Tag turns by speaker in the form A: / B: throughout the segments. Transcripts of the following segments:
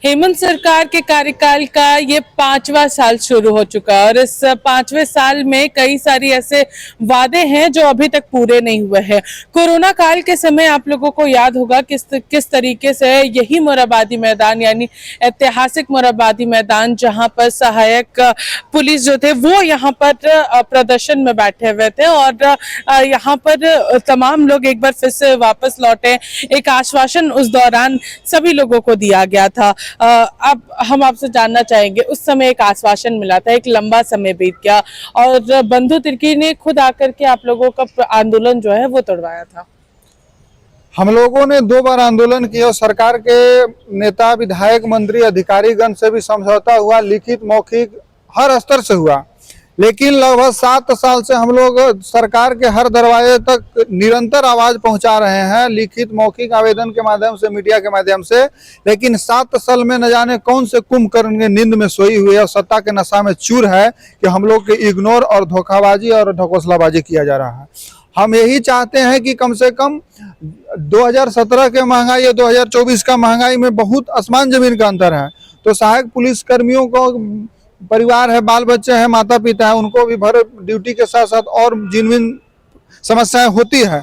A: हेमंत सरकार के कार्यकाल का ये 5वां साल शुरू हो चुका है और इस 5वें साल में कई सारी ऐसे वादे हैं जो अभी तक पूरे नहीं हुए हैं। कोरोना काल के समय आप लोगों को याद होगा किस तरीके से यही मोरहाबादी मैदान यानी ऐतिहासिक मोरहाबादी मैदान जहां पर सहायक पुलिस जो थे वो यहाँ पर प्रदर्शन में बैठे हुए थे और यहाँ पर तमाम लोग एक बार फिर से वापस लौटे। एक आश्वासन उस दौरान सभी लोगों को दिया गया था। अब हम आपसे जानना चाहेंगे, उस समय एक आश्वासन मिला था, एक लंबा समय बीत गया और बंधु तिर्की ने खुद आकर के आप लोगों का आंदोलन जो है वो तोड़वाया था।
B: हम लोगों ने 2 बार आंदोलन किया और सरकार के नेता, विधायक, मंत्री, अधिकारीगण से भी समझौता हुआ, लिखित मौखिक हर स्तर से हुआ। लेकिन लगभग 7 साल से हम लोग सरकार के हर दरवाजे तक निरंतर आवाज पहुंचा रहे हैं, लिखित मौखिक आवेदन के माध्यम से, मीडिया के माध्यम से। लेकिन 7 साल में न जाने कौन से कुंभकर्ण के नींद में सोई हुई है और सत्ता के नशा में चूर है कि हम लोग के इग्नोर और धोखाबाजी और ढकोसलाबाजी किया जा रहा है। हम यही चाहते हैं कि कम से कम 2017 के महंगाई या 2024 का महंगाई में बहुत आसमान जमीन का अंतर है। तो सहायक पुलिस कर्मियों को परिवार है, बाल बच्चे हैं, माता पिता है, उनको भी भर ड्यूटी के साथ साथ और जिन समस्याएं होती है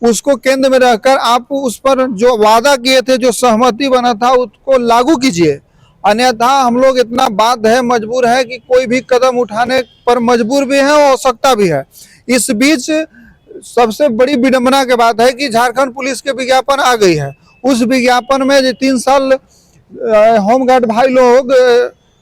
B: उसको केंद्र में रहकर आप उस पर जो वादा किए थे, जो सहमति बना था, उसको लागू कीजिए। अन्यथा हम लोग इतना बाध्य है, मजबूर है कि कोई भी कदम उठाने पर मजबूर भी है और आवश्यकता भी है। इस बीच सबसे बड़ी विडंबना की बात है कि झारखंड पुलिस के विज्ञापन आ गई है। उस विज्ञापन में जो 3 साल होमगार्ड भाई लोग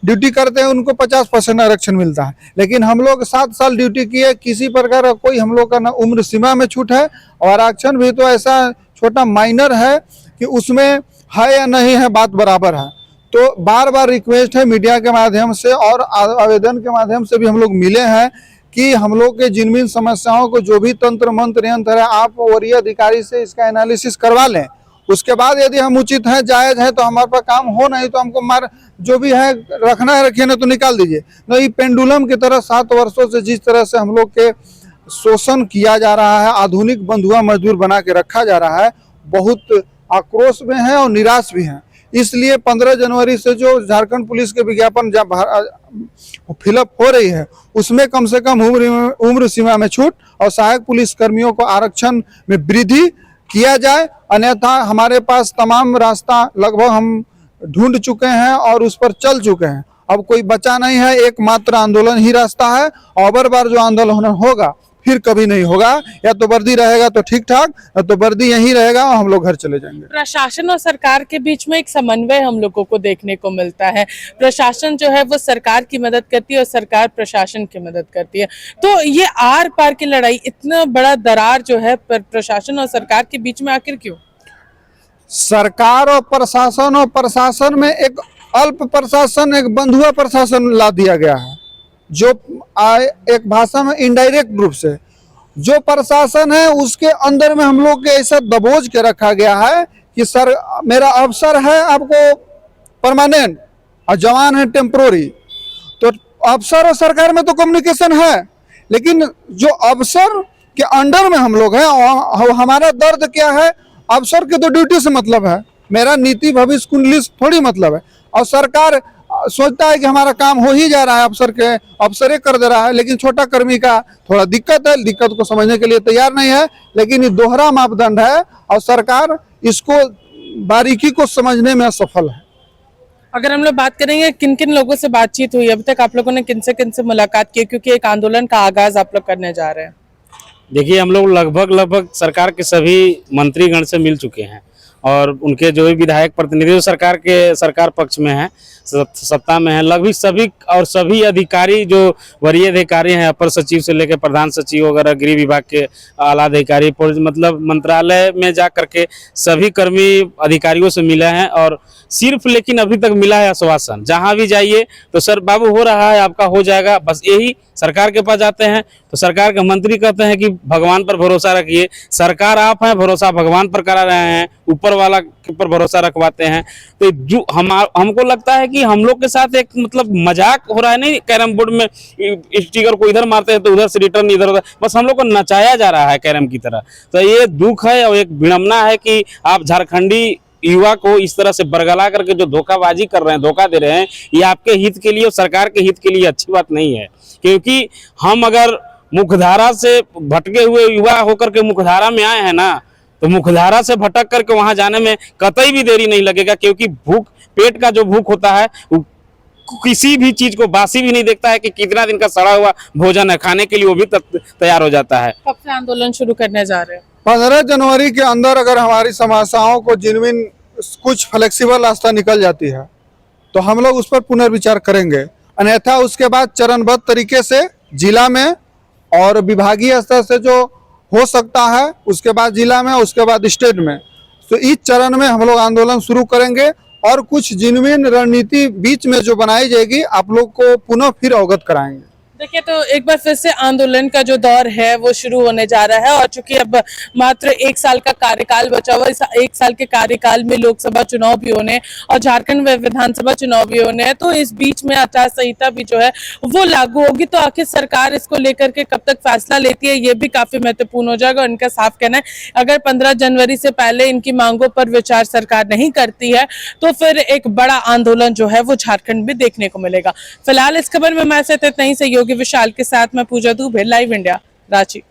B: ड्यूटी करते हैं उनको 50% आरक्षण मिलता है, लेकिन हम लोग 7 साल ड्यूटी किए, किसी प्रकार का कोई हम लोग का ना उम्र सीमा में छूट है और आरक्षण भी तो ऐसा छोटा माइनर है कि उसमें है या नहीं है बात बराबर है। तो बार बार रिक्वेस्ट है मीडिया के माध्यम से और आवेदन के माध्यम से भी हम लोग मिले हैं कि हम लोग के जिन समस्याओं को जो भी तंत्र मंत्र यंत्र है आप वरीय अधिकारी से इसका एनालिसिस करवा लें। उसके बाद यदि हम उचित हैं, जायज है तो हमारे पास काम हो, नहीं तो हमको मार जो भी है रखना है रखिए, ना तो निकाल दीजिए। नहीं, पेंडुलम की तरह 7 वर्षों से जिस तरह से हम लोग के शोषण किया जा रहा है, आधुनिक बंधुआ मजदूर बना के रखा जा रहा है, बहुत आक्रोश में है और निराश भी है। इसलिए 15 जनवरी से जो झारखंड पुलिस के विज्ञापन जब फिलअप हो रही है उसमें कम से कम उम्र सीमा में छूट और सहायक पुलिस कर्मियों को आरक्षण में वृद्धि किया जाए। अन्यथा हमारे पास तमाम रास्ता लगभग हम ढूंढ चुके हैं और उस पर चल चुके हैं। अब कोई बचा नहीं है, एकमात्र आंदोलन ही रास्ता है। और बार जो आंदोलन होगा फिर कभी नहीं होगा, या तो वर्दी रहेगा तो ठीक ठाक, या तो वर्दी यहीं रहेगा और हम लोग घर चले जाएंगे।
A: प्रशासन और सरकार के बीच में एक समन्वय हम लोगों को देखने को मिलता है। प्रशासन जो है वो सरकार की मदद करती है और सरकार प्रशासन की मदद करती है। तो ये आर पार की लड़ाई, इतना बड़ा दरार जो है प्रशासन और सरकार के बीच में आखिर क्यों?
B: सरकार और प्रशासन में एक अल्प प्रशासन, एक बंधुआ प्रशासन ला दिया गया है, जो एक भाषा में इनडायरेक्ट रूप से जो प्रशासन है उसके अंदर में हम लोग के ऐसा दबोच के रखा गया है कि सर मेरा अफसर है आपको परमानेंट और जवान है टेम्पोररी। तो अफसर और सरकार में तो कम्युनिकेशन है, लेकिन जो अफसर के अंडर में हम लोग हैं, हमारा दर्द क्या है, अफसर के तो ड्यूटी से मतलब है, मेरा नीति भविष्य कुंडली से थोड़ी मतलब है। और सरकार सोचता है कि हमारा काम हो ही जा रहा है, अफसर कर दे रहा है, लेकिन छोटा कर्मी का थोड़ा दिक्कत है, दिक्कत को समझने के लिए तैयार नहीं है। लेकिन ये दोहरा मापदंड है और सरकार इसको बारीकी को समझने में असफल है।
A: अगर हम लोग बात करेंगे किन किन लोगों से बातचीत हुई अभी तक, आप लोगों ने किन से मुलाकात की, क्योंकि एक आंदोलन का आगाज आप लोग करने जा रहे हैं?
C: देखिए, हम लोग लगभग सरकार के सभी मंत्रीगण से मिल चुके हैं और उनके जो भी विधायक प्रतिनिधि सरकार पक्ष में है, सत्ता में है, लगभग सभी और सभी अधिकारी जो वरीय अधिकारी हैं, अपर सचिव से लेकर प्रधान सचिव वगैरह, गृह विभाग के आला अधिकारी, मतलब मंत्रालय में जा करके सभी कर्मी अधिकारियों से मिले हैं। और सिर्फ लेकिन अभी तक मिला है आश्वासन, जहां भी जाइए तो सर बाबू हो रहा है, आपका हो जाएगा, बस यही। सरकार के पास जाते हैं तो सरकार के मंत्री कहते हैं कि भगवान पर भरोसा रखिए। सरकार आप हैं, भरोसा भगवान पर करा रहे हैं, ऊपर वाला के ऊपर भरोसा रखवाते हैं। तो जो हमको लगता है कि हम लोग के साथ एक मतलब मजाक हो रहा है। नहीं, कैरम बोर्ड में स्टिकर को इधर मारते हैं तो उधर से रिटर्न इधर उधर, बस हम लोग को नचाया जा रहा है कैरम की तरह। तो ये दुख है और एक विडंबना है कि आप झारखंडी युवा को इस तरह से बरगला करके जो धोखाबाजी कर रहे हैं, धोखा दे रहे हैं, ये आपके हित के लिए और सरकार के हित के लिए अच्छी बात नहीं है। क्योंकि हम अगर मुख्यधारा से भटके हुए युवा होकर के मुख्यधारा में आए हैं ना, तो मुख्यधारा से भटक करके वहां जाने में कतई भी देरी नहीं लगेगा। क्योंकि भूख, पेट का जो भूख होता है किसी भी चीज को बासी भी नहीं देखता है कि कितना दिन का सड़ा हुआ भोजन है, खाने के लिए वो भी तैयार हो जाता है।
A: कब से आंदोलन शुरू करने जा रहे हैं?
B: 15 जनवरी के अंदर अगर हमारी समस्याओं को जिनविन कुछ फ्लेक्सिबल रास्ता निकल जाती है तो हम लोग उस पर पुनर्विचार करेंगे, अन्यथा उसके बाद चरणबद्ध तरीके से जिला में और विभागीय स्तर से जो हो सकता है, उसके बाद जिला में, उसके बाद स्टेट में, तो इस चरण में हम लोग आंदोलन शुरू करेंगे और कुछ जिनविन रणनीति बीच में जो बनाई जाएगी आप लोग को पुनः फिर अवगत कराएंगे।
A: देखिए, तो एक बार फिर से आंदोलन का जो दौर है वो शुरू होने जा रहा है और चूंकि अब मात्र 1 साल का कार्यकाल बचा हुआ, इस 1 साल के कार्यकाल में लोकसभा चुनाव भी होने और झारखंड में विधानसभा चुनाव भी होने हैं, तो इस बीच में आचार संहिता भी जो है वो लागू होगी। तो आखिर सरकार इसको लेकर के कब तक फैसला लेती है, ये भी काफी महत्वपूर्ण हो जाएगा। और इनका साफ कहना है अगर 15 जनवरी से पहले इनकी मांगों पर विचार सरकार नहीं करती है तो फिर एक बड़ा आंदोलन जो है वो झारखंड में देखने को मिलेगा। फिलहाल इस खबर में मैं इतना ही सहयोगी विशाल के साथ मैं पूजा दुबे, लाइव इंडिया, रांची।